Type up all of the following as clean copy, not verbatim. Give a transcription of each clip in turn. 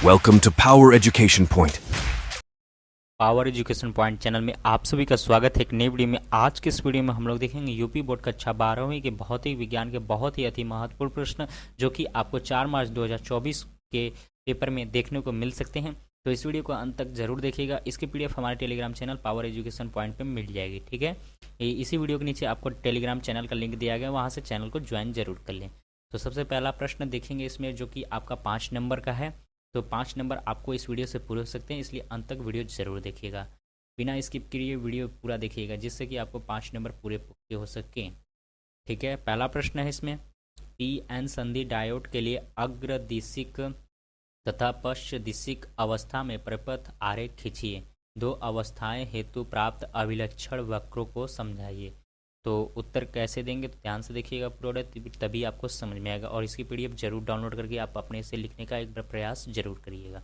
Welcome to Power Education Point. Power education point channel में आप सभी का स्वागत है एक नई वीडियो में। आज के इस वीडियो में हम लोग देखेंगे यूपी बोर्ड कक्षा 12वीं के भौतिक विज्ञान के बहुत ही अति महत्वपूर्ण प्रश्न जो कि आपको 4 मार्च 2024 के पेपर में देखने को मिल सकते हैं। तो इस वीडियो को अंत तक जरूर देखिएगा। इसकी पीडीएफ हमारे Telegram channel power education point पर मिल जाएगी, ठीक है। इसी वीडियो के नीचे आपको टेलीग्राम चैनल का लिंक दिया गया, वहाँ से चैनल को ज्वाइन जरूर कर लें। तो सबसे पहला प्रश्न देखेंगे इसमें, जो कि आपका 5 नंबर का है। तो 5 नंबर आपको इस वीडियो से पूरे हो सकते हैं, इसलिए अंत तक वीडियो जरूर देखिएगा, बिना स्किप किए वीडियो पूरा देखिएगा, जिससे कि आपको 5 नंबर पूरे हो सके, ठीक है। पहला प्रश्न है इसमें, पीएन संधि डायोड के लिए अग्रदिशिक तथा पश्चदिशिक अवस्था में प्रपथ आरेख खींचिए। 2 अवस्थाएं हेतु प्राप्त अभिलक्षण वक्रों को समझाइए। तो उत्तर कैसे देंगे, तो ध्यान से देखिएगा पूरा, तभी आपको समझ में आएगा। और इसकी पीडीएफ जरूर डाउनलोड करके आप अपने से लिखने का एक बार प्रयास जरूर करिएगा।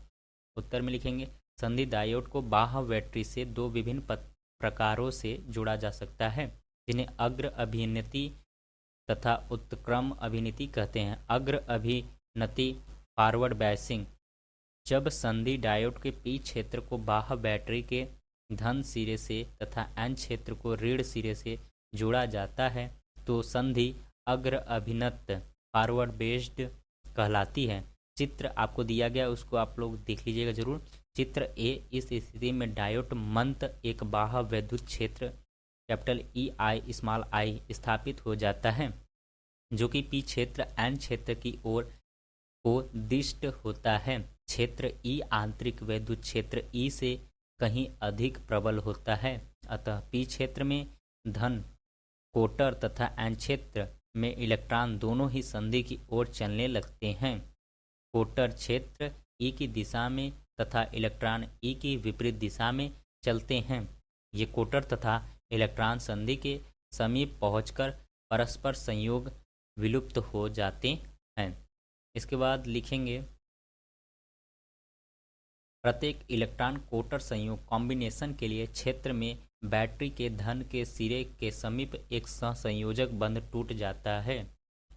उत्तर में लिखेंगे, संधि डायोड को बाह्य बैटरी से 2 विभिन्न प्रकारों से जोड़ा जा सकता है, जिन्हें अग्र अभिनति तथा उत्क्रम अभिनति कहते हैं। अग्र अभिनति फॉरवर्ड बायसिंग, जब संधि डायोड के पी क्षेत्र को बाह्य बैटरी के धन सिरे से तथा एन क्षेत्र को ऋण सिरे से जोड़ा जाता है तो संधि अग्र अभिनत फॉरवर्ड बेस्ड कहलाती है। चित्र आपको दिया गया, उसको आप लोग देख लीजिएगा जरूर। चित्र ए, इस स्थिति में डायोड मंत एक बाह्य विद्युत क्षेत्र capital E I small I स्थापित हो जाता है, जो कि पी क्षेत्र एन क्षेत्र की ओर को दिष्ट होता है। क्षेत्र ई आंतरिक विद्युत क्षेत्र ई से कहीं अधिक प्रबल होता है, अतः पी क्षेत्र में धन कोटर तथा एन क्षेत्र में इलेक्ट्रॉन दोनों ही संधि की ओर चलने लगते हैं। कोटर क्षेत्र ई की दिशा में तथा इलेक्ट्रॉन ई की विपरीत दिशा में चलते हैं। ये कोटर तथा इलेक्ट्रॉन संधि के समीप पहुंचकर परस्पर संयोग विलुप्त हो जाते हैं। इसके बाद लिखेंगे, प्रत्येक इलेक्ट्रॉन कोटर संयोग कॉम्बिनेशन के लिए क्षेत्र में बैटरी के धन के सिरे के समीप एक सहसंयोजक बंध टूट जाता है।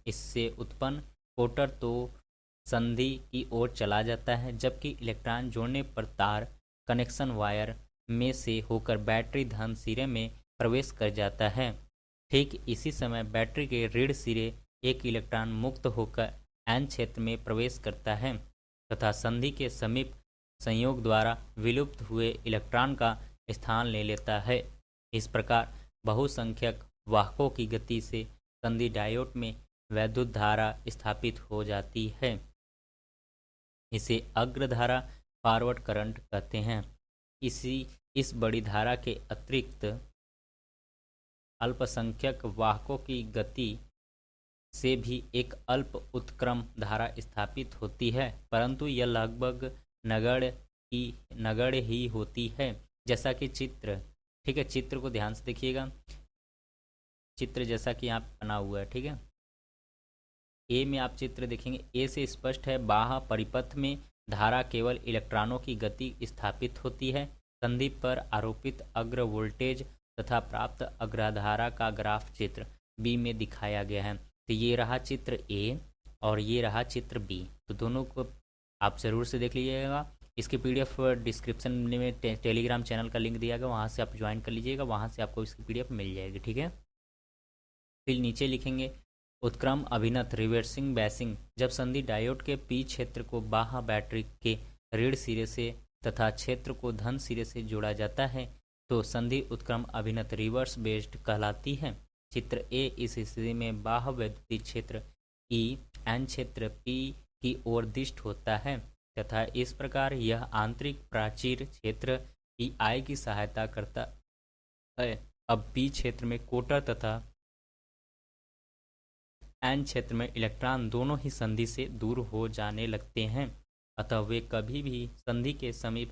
इससे उत्पन्न कोटर तो संधि की ओर चला जाता है, जबकि इलेक्ट्रॉन जोड़ने पर तार कनेक्शन वायर में से होकर बैटरी धन सिरे में प्रवेश कर जाता है। ठीक इसी समय बैटरी के ऋण सिरे एक इलेक्ट्रॉन मुक्त होकर एन क्षेत्र में प्रवेश करता है तथा संधि के समीप संयोग द्वारा विलुप्त हुए इलेक्ट्रॉन का स्थान ले लेता है। इस प्रकार बहुसंख्यक वाहकों की गति से संधि डायोड में वैद्युत धारा स्थापित हो जाती है। इसे अग्रधारा फॉरवर्ड करंट कहते हैं। इस बड़ी धारा के अतिरिक्त अल्पसंख्यक वाहकों की गति से भी एक अल्प उत्क्रम धारा स्थापित होती है, परंतु यह लगभग नगण्य ही होती है, जैसा कि चित्र, ठीक है। चित्र को ध्यान से देखिएगा, चित्र जैसा कि यहाँ बना हुआ है, ठीक है। ए में आप चित्र देखेंगे, ए से स्पष्ट है, बाह्य परिपथ में धारा केवल इलेक्ट्रॉनों की गति स्थापित होती है। संधि पर आरोपित अग्र वोल्टेज तथा प्राप्त अग्रधारा का ग्राफ चित्र बी में दिखाया गया है। तो ये रहा चित्र ए और ये रहा चित्र बी, तो दोनों को आप ज़रूर से देख लीजिएगा। इसकी पीडीएफ डिस्क्रिप्शन में टेलीग्राम चैनल का लिंक दिया गया, वहाँ से आप ज्वाइन कर लीजिएगा, वहाँ से आपको इसकी पीडीएफ मिल जाएगी, ठीक है। फिर नीचे लिखेंगे, उत्क्रम अभिनत रिवर्सिंग बैसिंग, जब संधि डायोड के पी क्षेत्र को बाह्य बैटरी के ऋण सिरे से तथा क्षेत्र को धन सिरे से जोड़ा जाता है तो संधि उत्क्रम अभिनत रिवर्स बेस्ड कहलाती है। चित्र ए, इस स्थिति में बाह्य वैद्युत क्षेत्र ई एन क्षेत्र पी की ओर दिष्ट होता है तथा इस प्रकार यह आंतरिक प्राचीर क्षेत्र ई आई की सहायता करता है। अब पी क्षेत्र में कोटर तथा एन क्षेत्र में इलेक्ट्रॉन दोनों ही संधि से दूर हो जाने लगते हैं, अतः वे कभी भी संधि के समीप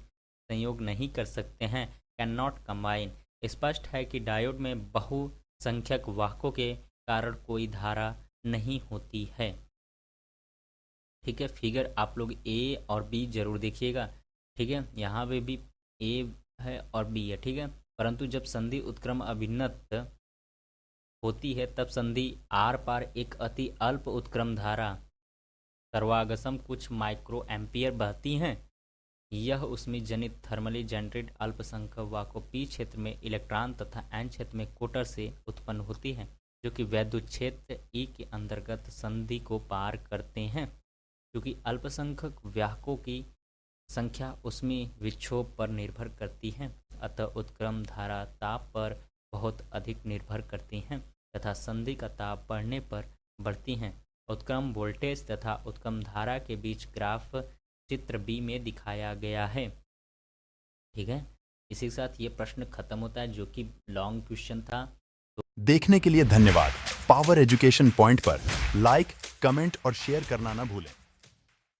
संयोग नहीं कर सकते हैं, कैन नॉट कंबाइन। स्पष्ट है कि डायोड में बहुसंख्यक वाहकों के कारण कोई धारा नहीं होती है, ठीक है। फिगर आप लोग ए और बी जरूर देखिएगा, ठीक है। यहाँ पे भी ए है और बी है, ठीक है। परंतु जब संधि उत्क्रम अभिन्नत होती है तब संधि आर पार एक अति अल्प उत्क्रम धारा सर्वागसम कुछ माइक्रो एम्पियर बहती हैं। यह उसमें जनित थर्मली जनरेटेड अल्पसंख्यकों पी क्षेत्र में इलेक्ट्रॉन तथा एन क्षेत्र में कोटर से उत्पन्न होती है, जो कि वैद्युत क्षेत्र ई के अंतर्गत संधि को पार करते हैं। क्योंकि अल्पसंख्यक वाहकों की संख्या उसमें विक्षोभ पर निर्भर करती है, अतः उत्क्रम धारा ताप पर बहुत अधिक निर्भर करती हैं तथा संधि का ताप बढ़ने पर बढ़ती हैं। उत्क्रम वोल्टेज तथा उत्क्रम धारा के बीच ग्राफ चित्र बी में दिखाया गया है। ठीक है, इसी के साथ ये प्रश्न खत्म होता है, जो कि लॉन्ग क्वेश्चन था। देखने के लिए धन्यवाद। पावर एजुकेशन पॉइंट पर लाइक, कमेंट और शेयर करना ना भूलें।